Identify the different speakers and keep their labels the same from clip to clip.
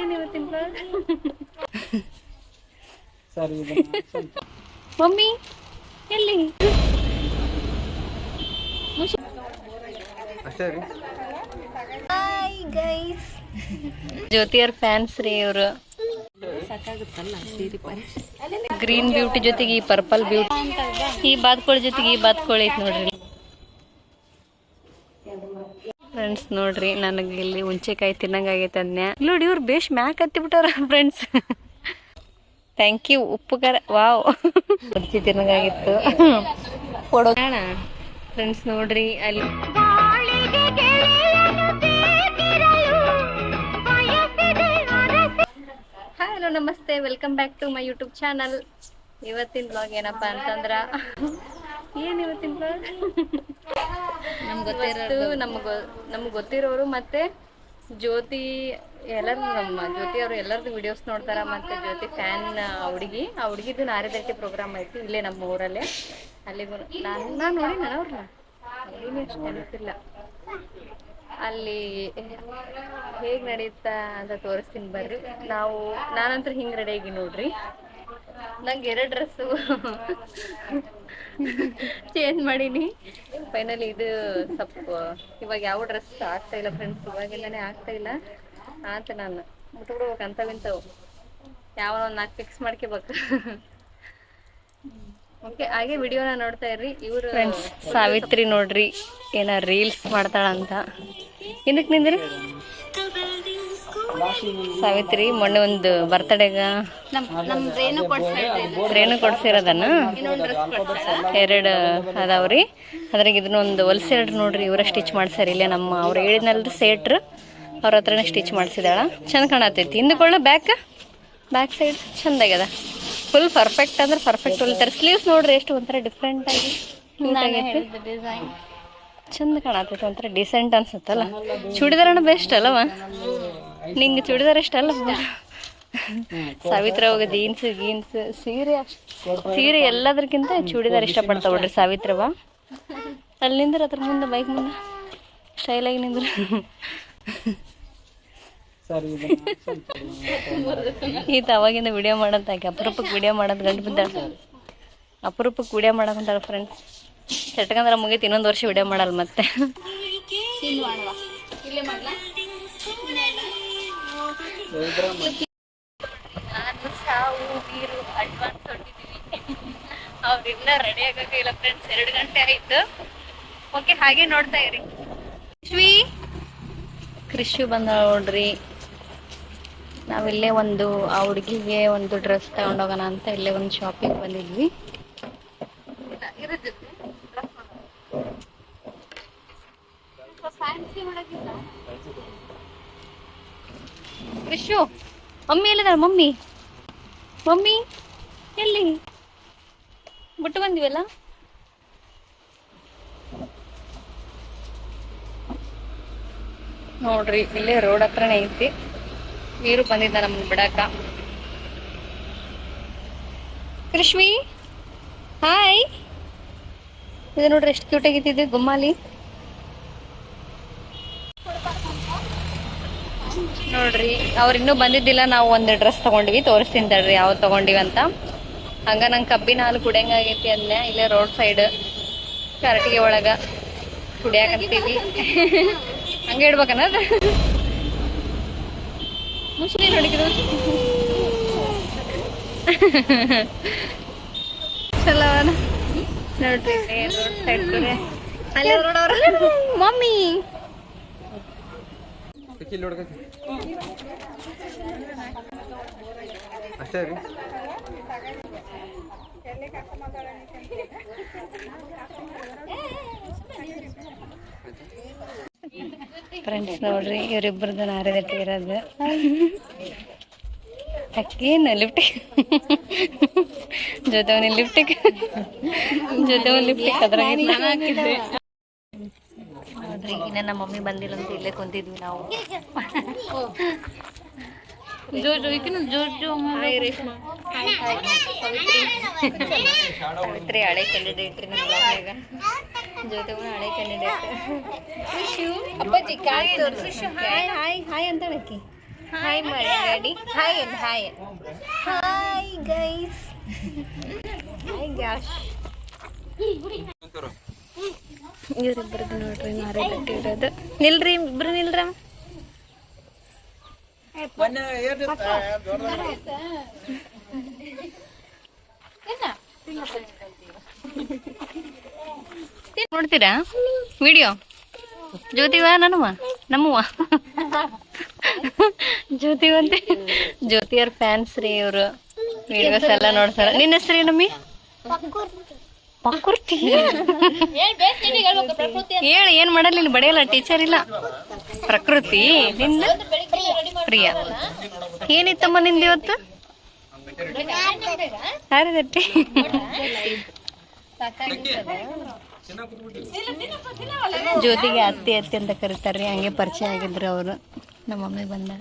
Speaker 1: ಏನು ಇವತ್ತಿನ ಸರಿ ಮಮ್ಮಿ ಎಲ್ಲಿ ಹಾಯ್ ಗೈಸ್ ಜ್ಯೋತಿಯರ್ ಫ್ಯಾನ್ಸ್ ರೀ ಇವರು ಗ್ರೀನ್ ಬ್ಯೂಟಿ ಜೊತೆಗೆ ಈ ಪರ್ಪಲ್ ಬ್ಯೂಟಿ ಈ ಬಾತ್ಕೋಳಿ ಜೊತೆಗೆ ಈ ಬಾತ್ಕೋಳಿ ಐತೆ ನೋಡ್ರಿ ಫ್ರೆಂಡ್ಸ್. ನೋಡ್ರಿ ನನಗೆ ಇಲ್ಲಿ ಹುಂಚೆಕಾಯಿ ತಿನ್ನಂಗಾಗೈತೆ ಅದ್ನ್ಯಾ ನೋಡಿ ಇವ್ರು ಬೇಷ್ ಮ್ಯಾಕ್ ಹತ್ತಿ ಬಿಟ್ಟಾರ ಫ್ರೆಂಡ್ಸ್. ಥ್ಯಾಂಕ್ ಯು ಉಪ್ಪು ಖಾರ ವಾವ್ ಬಜ್ಜಿ ತಿನ್ನಂಗಾಗಿತ್ತು ಕೊಡೋಣ ಫ್ರೆಂಡ್ಸ್. ನೋಡ್ರಿ ಅಲ್ಲಿ ಹಲೋ ನಮಸ್ತೆ, welcome back to my YouTube channel. ಇವತ್ತಿನ ಬ್ಲಾಗ್ ಏನಪ್ಪ ಅಂತಂದ್ರ ಏನು ಇವತ್ತಿನ ಬ್ಲಾಗ್ ನಮ್ಗೆ ಗೊತ್ತಿರೋರು ಮತ್ತೆ ಜ್ಯೋತಿ ಎಲ್ಲರೂ ನಮ್ಮ ಜ್ಯೋತಿ ಅವರು ಎಲ್ಲರದ್ದು ವಿಡಿಯೋಸ್ ನೋಡ್ತಾರ. ಮತ್ತೆ ಜ್ಯೋತಿ ಫ್ಯಾನ್ ಹುಡುಗಿ ಆ ಹುಡುಗಿದು ನಾರಿದಟ್ಟಿ ಪ್ರೋಗ್ರಾಮ್ ಐತಿ ಇಲ್ಲೇ ನಮ್ಮ ಊರಲ್ಲೇ. ಅಲ್ಲಿಗೂ ನಾನು ನೋಡಿ ಅವ್ರನ್ನ ಅಲ್ಲಿನೂ ಅಷ್ಟು ನೆನಪಿಲ್ಲ. ಅಲ್ಲಿ ಹೇಗೆ ನಡೆಯುತ್ತಾ ಅಂತ ತೋರಿಸ್ತೀನಿ ಬರ್ರಿ. ನಾನಂತೂ ಹಿಂಗೆ ರೆಡಿ ಆಗಿ ನೋಡ್ರಿ. ನಂಗೆ 2 ಡ್ರೆಸ್ಸು ಚೇಂಜ್ ಮಾಡೀನಿ. ಫೈನಲಿ ಇದು ಸ್ವಲ್ಪ ಇವಾಗ ಯಾವ ಡ್ರೆಸ್ ಆಗ್ತಾ ಇಲ್ಲ ಫ್ರೆಂಡ್ಸ್, ಇವಾಗೆಲ್ಲನೇ ಆಗ್ತಾ ಇಲ್ಲ ಅಂತ ನಾನು ಮುಟ್ಬಿಡ್ಬೇಕು ಅಂತವಿಂತವು ಯಾವ ಒಂದು 4 ಫಿಕ್ಸ್ ಮಾಡ್ಕೋಬೇಕು. ಓಕೆ, ಹಾಗೆ ವಿಡಿಯೋನ ನೋಡ್ತಾ ಇರ್ರಿ. ಇವರು ಫ್ರೆಂಡ್ಸ್ ಸಾವಿತ್ರಿ ನೋಡ್ರಿ ಏನ ರೀಲ್ಸ್ ಮಾಡ್ತಾಳಂತ. ಏನಕ್ಕೆ ನಿಂದ್ರಿ ಸಾವಿತ್ರಿ ಮೊನ್ನೆ ಒಂದು ಬರ್ತಡೇಗ ರೇಣು ಕೊಡ್ಸಿರೋದನ್ನ 2 ಅದಾವ್ರಿ. ಅದ್ರಾಗ ಇದನ್ನೊಂದು ಹೊಲ್ಸೆರಡು ನೋಡ್ರಿ ಇವರ ಸ್ಟಿಚ್ ಮಾಡ್ಸಾರ. ಇಲ್ಲೇ ನಮ್ಮ ಅವ್ರು ಹೇಳಿದ್ನಲ್ರಿ ಸೇಟ್ರು ಅವ್ರ ಹತ್ರನೇ ಸ್ಟಿಚ್ ಮಾಡಿಸಿದಾಳ. ಚಂದ ಕಾಣತೈತಿ. ಹಿಂದಕೊಳ್ಳ ಬ್ಯಾಕ್ ಸೈಡ್ ಚಂದಾಗ್ಯದ. ಫುಲ್ ಪರ್ಫೆಕ್ಟ್ ಅಂದ್ರೆ ಪರ್ಫೆಕ್ಟ್ ಹೊಲಿತಾರೆ. ಸ್ಲೀವ್ಸ್ ನೋಡ್ರಿ ಎಷ್ಟು ಒಂಥರ ಡಿಫ್ರೆಂಟ್ ಆಗಿ ಚಂದ ಕಾಣತೈತಿ, ಒಂಥರ ಡಿಸೆಂಟ್ ಅನ್ಸುತ್ತಲ್ಲ. ಚೂಡಿದಾರನ ಬೆಸ್ಟ್ ಅಲ್ಲವ? ನಿಂಗೆ ಚೂಡಿದಾರ ಇಷ್ಟ ಅಲ್ಲ? ಸಾವಿತ್ರ ಹೋಗ ಜೀನ್ಸ್ ಗೀನ್ಸ್ ಸೀರೆ ಎಲ್ಲದಕ್ಕಿಂತ ಚೂಡಿದಾರ ಇಷ್ಟಪಡ್ತಾವ ನೋಡ್ರಿ ಸಾವಿತ್ರವ. ಅಲ್ಲಿ ನಿಂದ್ರ ಅದ್ರ ಮುಂದೆ ಬೈಕ್ ಮುಂದೆ ಸ್ಟೈಲಾಗಿ ನಿಂದ್ರ. ಈತ ಅವಾಗಿಂದ ವಿಡಿಯೋ ಮಾಡಂತ ಆಕೆ ಅಪರೂಪಕ್ಕೆ ವಿಡಿಯೋ ಮಾಡೋದು ಗಂಟು ಬಿದ್ದಾಳ. ಅಪರೂಪಕ್ಕೆ ವಿಡಿಯೋ ಮಾಡಕ್ಕಂತಾಳ ಫ್ರೆಂಡ್ಸ್. ಚಟ್ಕಂದ್ರೆ ಮುಗೀತು, ಇನ್ನೊಂದು ವರ್ಷ ವಿಡಿಯೋ ಮಾಡಲ್ಲ ಮತ್ತೆ. ನಾನು ಸಾವು ನೀರು ಅಡ್ವಾನ್ಸ್ ಹೊಟ್ಟಿದ್ದೀವಿ. ಅವ್ರಿನ್ನ ರೆಡಿ ಆಗಕ್ಕಿಲ್ಲ ಫ್ರೆಂಡ್ಸ್. 2 ಗಂಟೆ ಆಯ್ತು. ಓಕೆ, ಹಾಗೆ ನೋಡ್ತಾ ಇರಿ. ಕೃಷಿ ಬಂದ ನೋಡ್ರಿ. ನಾವಿಲ್ಲೇ ಆ ಹುಡುಗಿಗೆ ಒಂದು ಡ್ರೆಸ್ ತಗೊಂಡೋಗೋಣ ಅಂತ ಇಲ್ಲೇ ಒಂದು ಶಾಪಿಂಗ್ ಬಂದಿದ್ವಿ. ಕೃಷು ಮಮ್ಮಿ ಎಲ್ಲಿದಾರ? ಮಮ್ಮಿ ಎಲ್ಲಿ ಬಿಟ್ಟು ಬಂದಿವಲ್ಲ? ನೋಡ್ರಿ ಇಲ್ಲೇ ರೋಡ್ ಹತ್ರನೇ ಐತಿ. ವೀರು ಬಂದಿದ್ದ ನಮ್ಗೆ ಬಿಡಾಕ. ಕೃಷ್ವಿ ಹಾಯ್. ಇದು ನೋಡ್ರಿ ಎಷ್ಟು ಕ್ಯೂಟ್ ಆಗಿತ್ತಿದೆ ಗುಮ್ಮಾಲಿ. ನೋಡ್ರಿ ಅವ್ರು ಇನ್ನೂ ಬಂದಿದ್ದಿಲ್ಲ. ನಾವು ಒಂದು ಡ್ರೆಸ್ ತಗೊಂಡ್ವಿ, ತೋರಿಸ್ತೀನಿ ತಡ್ರಿ ಯಾವ್ದು ತಗೊಂಡಿವಿ ಅಂತ. ಹಂಗ ನಂಗೆ ಕಬ್ಬಿನ ಹಾಲು ಕುಡಿಯಂಗಾಗೈತಿ ಅಂದೆ. ಇಲ್ಲೇ ರೋಡ್ ಸೈಡ್ ಕರಟಿಗೆ ಒಳಗ ಕುಡಿಯಾಕಂತೀವಿ. ಹಂಗೆ ಇಡ್ಬೇಕನ್ನೋದು ಮುಸ್ಲಿ ನೋಡಿದ್ರು ಚಲೋ ನೋಡ್ರಿ ರೋಡ್ ಸೈಡ್ ಕುಡಿಯ. ಅಲ್ಲಿ ನೋಡವ್ರ ಮಮ್ಮಿ
Speaker 2: ಅಷ್ಟೇ ರೀ.
Speaker 1: ಫ್ರೆಂಡ್ಸ್ ನೋಡ್ರಿ ಇವರಿಬ್ಬರದ್ದು ನಾರಿದಟ್ಟಿ ಇರೋದು. ಅಕ್ಕೇನು ಲಿಫ್ಟಿಗೆ ಜೊತೆ ಲಿಫ್ಟಿಗೆ ಅದ್ರಾಗ ನೋಡ್ರಿ. ಇನ್ನ ನಮ್ಮ ಮಮ್ಮಿ ಬಂದಿಲ್ಲ ಅಂತ ಇಲ್ಲೇ ಕುಂತಿದ್ವಿ ನಾವು. ಸಾವಿತ್ರಿ ಹಳೆ ಕ್ಯಾಂಡಿಡೇಟ್ ರೀ ನಮ್ಮ ಬ್ಲಾಗ್ನಾಗ. ಜೊತೆ ಹಳೆ ಕ್ಯಾಂಡಿಡೇಟ್. ಅಪ್ಪಾಜಿ ಹಾಯ್ ಹಾಯ್ ಹಾಯ್ ಅಂತ ಹೇಳಕ್ಕಿ ಹಾಯ್ ಮಾಡಿ daddy. Hi and hi. Hi guys. Hi ಗಾಶ್. ಇವರಿಬ್ಬರದ್ದು ನೋಡ್ರಿ ಮಾರಿ ಕಟ್ಟಿ ಇರೋದು. ನಿಲ್ರಿ ಇಬ್ರು ನಿಲ್ರ. ನೋಡ್ತೀರಾ ವಿಡಿಯೋ? ಜ್ಯೋತಿವ ನಮ್ಮವ್ವ ಜ್ಯೋತಿವಂತೆ. ಜ್ಯೋತಿಯವ್ರ ಫ್ಯಾನ್ಸ್ ರೀ ಇವರು. ವಿಡಿಯೋಸ್ ಎಲ್ಲ ನೋಡ್ತಾರ. ನಿನ್ನ ಹೆಸ್ರು ಏನಮ್ಮಿ? ಪಕುರ್ತಿ. ಹೇಳಿ, ಏನ್ ಮಾಡಲ್ಲ ನೀನು? ಬಡಿಯಲ್ಲ, ಟೀಚರ್ ಇಲ್ಲ. ಪ್ರಕೃತಿ. ನಿಂದ ಪ್ರಿಯಾ. ಏನಿತ್ತಮ್ಮ ನಿಂದ ಇವತ್ತು? ಹಾರದಟ್ಟಿ. ಜ್ಯೋತಿಗೆ ಅತ್ತಿ ಅಂತ ಕರೀತಾರ್ರಿ. ಹಂಗೆ ಪರಿಚಯ ಆಗಿದ್ರು ಅವರು. ನಮ್ಮ ಮಮ್ಮಿ ಬಂದ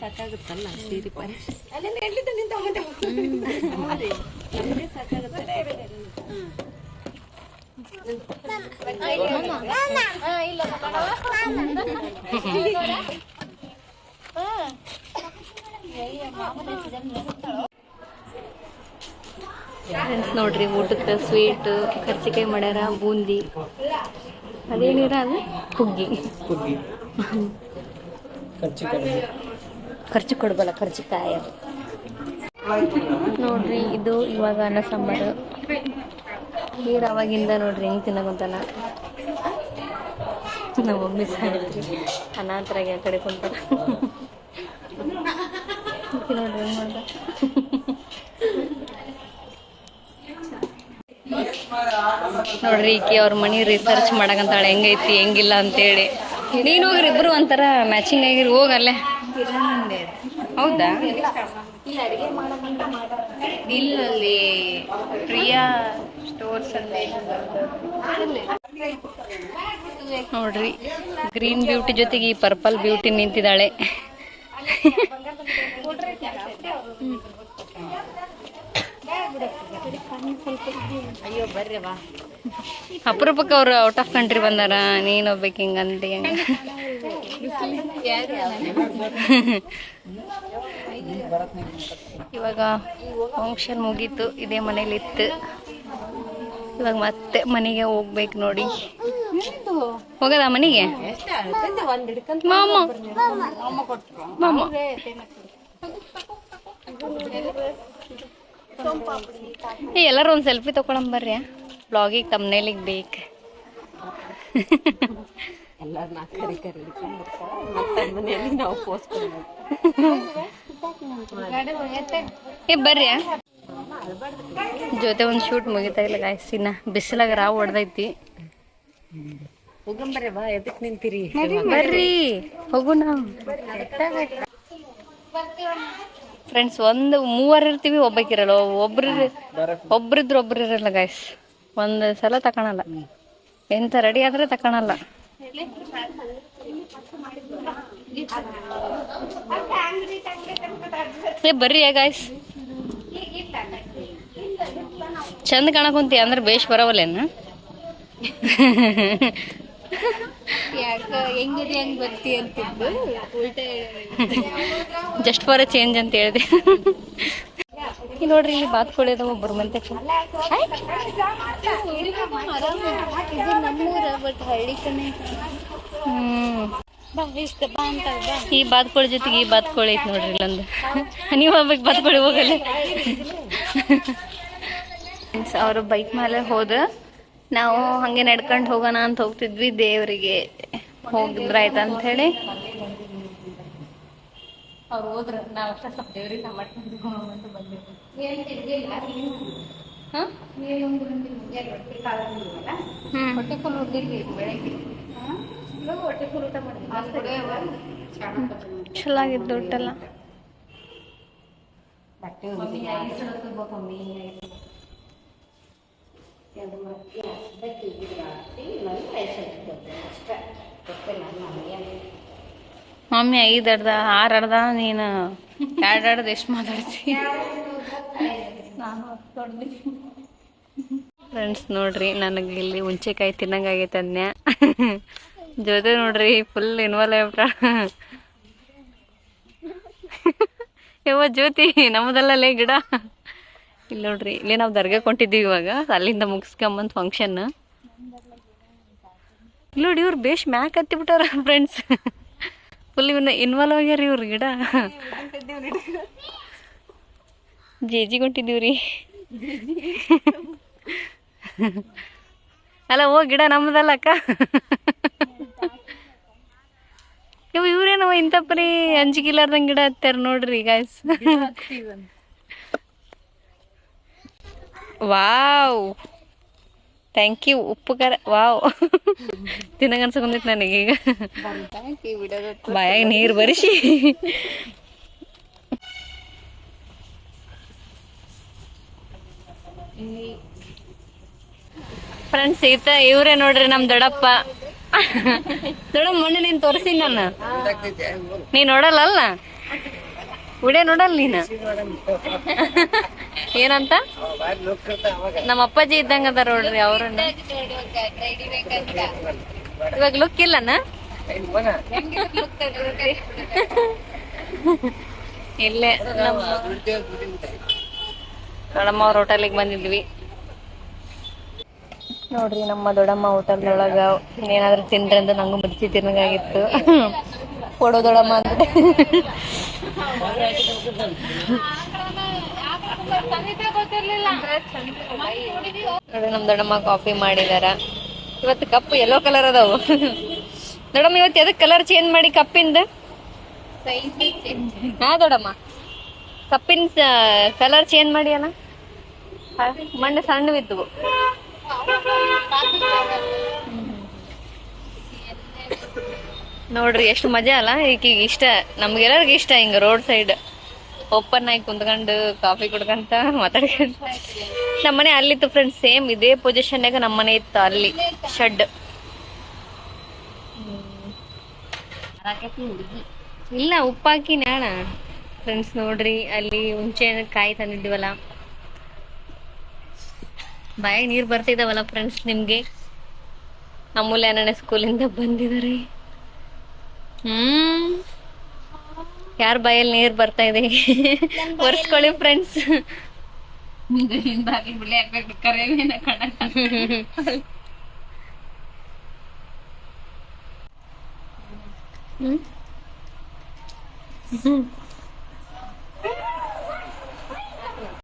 Speaker 1: ಸಾಕಾಗುತ್ತಲ್ಲ ಸೀರೆ ಪರಿ. ನೋಡ್ರಿ, ಊಟಕ್ಕೆ ಸ್ವೀಟ್ ಕರ್ಚಿಕಾಯಿ ಮಾಡ್ಯಾರ, ಬೂಂದಿ. ಅದೇನಿರ ಅದು ಹುಗ್ಗಿ. ಖರ್ಚು ಕೊಡ್ಬಲ್ಲ, ಕರ್ಚಿಕಾಯಿ ನೋಡ್ರಿ. ಇದು ಇವಾಗ ಅನ್ನ ಸಾಂಬಾರು. ನೀರು ಅವಾಗಿಂದ ನೋಡ್ರಿ ಹೆಂಗ್ ತಿನ್ನಕಂತಾನ. ನಮ್ಮ ಮಮ್ಮಿ ಸಾಯ್ತ್ರಿ ಅನಾಥರಾಗಿ ಆ ಕಡೆ ಕುಂತಾರ. ನೋಡ್ರಿ ಹೆಂಗ್ ಮಾಡ್ದ. ನೋಡ್ರಿ, ಈಕಿ ಅವ್ರ ಮನಿ ರಿಸರ್ಚ್ ಮಾಡಕಂತಾಳೆ ಹೆಂಗೈತಿ ಹೆಂಗಿಲ್ಲ ಅಂತೇಳಿ. ನೀನು ಹೋಗ್ರಿ, ಇಬ್ರು ಒಂಥರ ಮ್ಯಾಚಿಂಗ್ ಆಗಿರಿ. ಹೋಗಲ್ಲೇ. ಹೌದಾ? ಇಲ್ಲಲ್ಲಿ ಪ್ರಿಯಾ ಸ್ಟೋರ್ಸ್ ಅಲ್ಲಿ ನೋಡ್ರಿ, ಗ್ರೀನ್ ಬ್ಯೂಟಿ ಜೊತೆಗೆ ಈ ಪರ್ಪಲ್ ಬ್ಯೂಟಿ ನಿಂತಿದ್ದಾಳೆ. ಅಯ್ಯೋ ಬರ್ರಿ ಬಾ. ಅಪರೂಪಕ್ಕೆ ಅವ್ರು ಔಟ್ ಆಫ್ ಕಂಟ್ರಿ ಬಂದಾರ. ನೀನ್ ಹೋಗ್ಬೇಕು ಹಿಂಗಂತ. ಇವಾಗ ಫಂಕ್ಷನ್ ಮುಗೀತು, ಇದೇ ಮನೇಲಿ ಇತ್ತು. ಇವಾಗ ಮತ್ತೆ ಮನೆಗೆ ಹೋಗ್ಬೇಕು ನೋಡಿ. ಹೋಗದ ಮನೆಗೆ? ಮಾಮ ಎಲ್ಲರೂ ಒಂದು ಸೆಲ್ಫಿ ತಗೊಳಂಬರ್ರಿ. ಬ್ಲಾಗಿಗೆ ತಮ್ನೇಲಿಗೆ ಬೇಕು. ಏ ಬರ್ರಿ. ಜೊತೆ ಒಂದು ಶೂಟ್ ಮುಗಿತಾ ಇಲ್ಲ ಗಾಯಸಿನ. ಬಿಸಿಲಾಗ ರಾವ್ ಹೊಡೆದೈತಿ. ಬರ್ರಿ ಹೋಗು. ನಾವು ಫ್ರೆಂಡ್ಸ್ ಒಂದು ಮೂವರು ಇರ್ತೀವಿ, ಒಬ್ಬಕ್ಕಿರಲ್ಲ. ಒಬ್ರಿದ್ರು ಒಬ್ರು ಇರಲ್ಲ ಗಾಯ್ಸ್. ಒಂದು ಸಲ ತಕೊಳಲ್ಲ. ಎಂತ ರೆಡಿ ಆದ್ರೆ ತಕೊಳಲ್ಲ. ಬರ್ರಿ ಗಾಯ್ಸ್. ಚಂದ ಕಾಣಕೊಂತಿ ಅಂದ್ರೆ ಬೇಷ್ ಬರವಲ್ಲೇನ? ಹೆಂಗಿದೆ ಹೆಂಗ್ ಬರ್ತಿ ಅಂತಿದ್ದು ಜಸ್ಟ್ ಫಾರ್ ಎ ಚೇಂಜ್ ಅಂತ ಹೇಳಿದೆ. ನೋಡ್ರಿ, ಇಲ್ಲಿ ಬಾತ್ಕೋಳಿ ಅದಾವ. ಒಬ್ಬರು ಮಂತೆ ಈ ಬಾತ್ಕೋಳಿ ಜೊತೆಗೆ ಈ ಬಾತ್ಕೋಳಿ ಐತಿ ನೋಡ್ರಿ ಇಲ್ಲೊಂದು. ನೀವು ಹೋಗ್ಬೇಕು ಬಾತ್ಕೋಳಿ ಹೋಗಲ್ಲ. ಅವರು ಬೈಕ್ ಮೇಲೆ ಹೋದ, ನಾವು ಹಂಗೆ ನಡ್ಕೊಂಡು ಹೋಗೋಣ ಅಂತ ಹೋಗ್ತಿದ್ವಿ. ದೇವರಿಗೆ ಹೋಗಿದ್ರಾಯ್ತು ಅಂತ ಹೇಳಿ ಅವ್ರು ಹೋದ್ರ. ನಾವು ಅಷ್ಟೇ ಸ್ವಲ್ಪ ದೇವ್ರಿಗೆ ಮಾಡ್ಕೊಂಡು ಬಂದಿದ್ವಿ. ಹೊಟ್ಟೆ ಫುಲ್ ಹೋಗಿದ್ವಿ ಬೆಳಗ್ಗೆ. ಹೊಟ್ಟೆ ಫುಲ್ ಊಟ ಮಾಡಿದ್ವಿ. ಚಲೋ ಆಗಿದ್ದು ಊಟೆಲ್ಲ. ಮಮ್ಮಿ 5 ಅರ್ಧ 6 ಅರ್ಧ, ನೀನು 2 ಅರ್ಧ. ಎಷ್ಟು ಮಾತಾಡ್ತಿ? ಫ್ರೆಂಡ್ಸ್ ನೋಡ್ರಿ, ನನಗೆ ಇಲ್ಲಿ ಹುಂಚೆಕಾಯಿ ತಿನ್ನಂಗಾಗೈತೆ ಅದ್ನ್ಯಾ. ಜೊತೆ ನೋಡ್ರಿ ಫುಲ್ ಇನ್ವಾಲ್ವ್ ಆಗ್ಬಿಟ್ಟ. ಯವ್ವ ಜ್ಯೋತಿ ನಮ್ಮದಲ್ಲೇ ಗಿಡ. ಇಲ್ಲಿ ನೋಡ್ರಿ, ಇಲ್ಲಿ ನಾವು ದರ್ಗಾ ಕೊಂಡಿದ್ದೀವಿ ಇವಾಗ, ಅಲ್ಲಿಂದ ಮುಗಿಸ್ಕೊಂಬಂದ್ ಫಂಕ್ಷನ್. ಇಲ್ಲಿ ನೋಡಿ ಇವ್ರು ಬೇಷ್ ಮ್ಯಾಕ್ ಹತ್ತಿ ಬಿಟ್ಟಾರ ಫ್ರೆಂಡ್ಸ್. ಫುಲ್ ಇವನ್ನ ಇನ್ವಾಲ್ವ್ ಆಗ್ಯಾರ ಇವ್ರ ಗಿಡ. ಜೇಜಿ ಕೊಂಡಿದ್ದೀವ್ರಿ. ಅಲ್ಲ ಹೋಗಿ ಗಿಡ ನಮ್ಮದಲ್ಲ ಅಕ್ಕ. ಇವ್ರೇನವ ಇಂಥ ಪರಿ ಅಂಜಿಕಿಲ್ಲಾರ್ದಂಗೆ ಗಿಡ ಹತ್ತಾರ ನೋಡ್ರಿ ಗಾಯ್ಸ್. Wow, thank you. ಉಪ್ಪು ಖಾರ ವಾವ್, ತಿನ್ನಗನ್ಸಕೊಂದಿತ್ತು ನನಗೀಗ. ಬಾಯಾಗ ನೀರು ಬರಿಸಿ. ಫ್ರೆಂಡ್ಸ್ ಇವ್ರೇ ನೋಡ್ರಿ ನಮ್ ದೊಡ್ಡಪ್ಪ. ದೊಡ್ಡಮ್ಮ ಮೊನ್ನೆ ನೀನ್ ತೋರಿಸ್ತೀನಿ ನಾನು, ನೀ ನೋಡಲ್ಲ ವಿಡಿಯೋ ನೋಡಲ್ಲ ನೀನು. ಏನಂತ ನಮ್ಮ ಅಪ್ಪಾಜಿ ಇದ್ದಂಗ ಅದಾರ ನೋಡ್ರಿ ಅವ್ರನ್ನ. ಇವಾಗ ಲುಕ್ ಇಲ್ಲನ? ಇಲ್ಲೇ ದೊಡ್ಡಮ್ಮ ಅವ್ರ ಹೋಟೆಲಿಗೆ ಬಂದಿದ್ವಿ ನೋಡ್ರಿ. ನಮ್ಮ ದೊಡ್ಡಮ್ಮ ಹೋಟೆಲ್ನೊಳಗ ಏನಾದ್ರು ತಿನ್ರಿ ಅಂತ ನಂಗೂ ಮಿರ್ಚಿ ತಿನ್ನಂಗಾಗಿತ್ತು. ಕೊಡೋ ದೊಡ್ಡಮ್ಮ ಅಂತ. ನೋಡಿ ನಮ್ ದೊಡ್ಡಮ್ಮ ಕಾಫಿ ಮಾಡಿದಾರ. ಇವತ್ತು ಕಪ್ಪು ಯೆಲ್ಲೋ ಕಲರ್ ಅದಾವು. ದೊಡ್ಡಮ್ಮ ಇವತ್ತು ಎದಕ್ ಕಲರ್ ಚೇಂಜ್ ಮಾಡಿ ಕಪ್ಪಿಂದ? ಹಾ ದೊಡ್ಡಮ್ಮ, ಕಪ್ಪಿನ ಕಲರ್ ಚೇಂಜ್ ಮಾಡಿ ಅಲ್ಲ, ಮಣ್ಣು ಸಣ್ಣವಿದ್ವು. ನೋಡ್ರಿ ಎಷ್ಟು ಮಜಾ ಅಲ್ಲ. ಈಗೀಗ ಇಷ್ಟ, ನಮ್ಗೆಲ್ಲರಿಗೂ ಇಷ್ಟ ಹಿಂಗ ರೋಡ್ ಸೈಡ್ ಓಪನ್ ಆಗಿ ಕುಂತ್ಕೊಂಡು ಕಾಫಿ ಕುಡ್ಕಂತ ಮಾತಾಡ್ಕೊಂತ. ನಮ್ಮನೆ ಅಲ್ಲಿತ್ತು ಫ್ರೆಂಡ್ಸ್, ಸೇಮ್ ಇದೇ ಪೊಸಿಷನ್ಯಾಗ ನಮ್ಮನೆ ಇತ್ತು ಅಲ್ಲಿ ಶೆಡ್. ಇಲ್ಲ ಉಪ್ಪಾಕಿ ನಾಣ ಫ್ರೆಂಡ್ಸ್. ನೋಡ್ರಿ ಅಲ್ಲಿ ಹುಂಚೆ ಕಾಯಿ ತಂದಿದ್ದೀವಲ್ಲ, ಬಾಯಾಗ ನೀರ್ ಬರ್ತಿದಾವಲ್ಲ ಫ್ರೆಂಡ್ಸ್. ನಿಮ್ಗೆ ಅಮೂಲ್ಯ ನನ್ನ ಸ್ಕೂಲಿಂದ ಬಂದಿದ್ದಾರೆ. ಯಾರ ಬಾಯಲ್ಲಿ ನೀರ್ ಬರ್ತಾ ಇದೆ ಒರ್ಸ್ಕೊಳ್ಳಿ ಫ್ರೆಂಡ್ಸ್.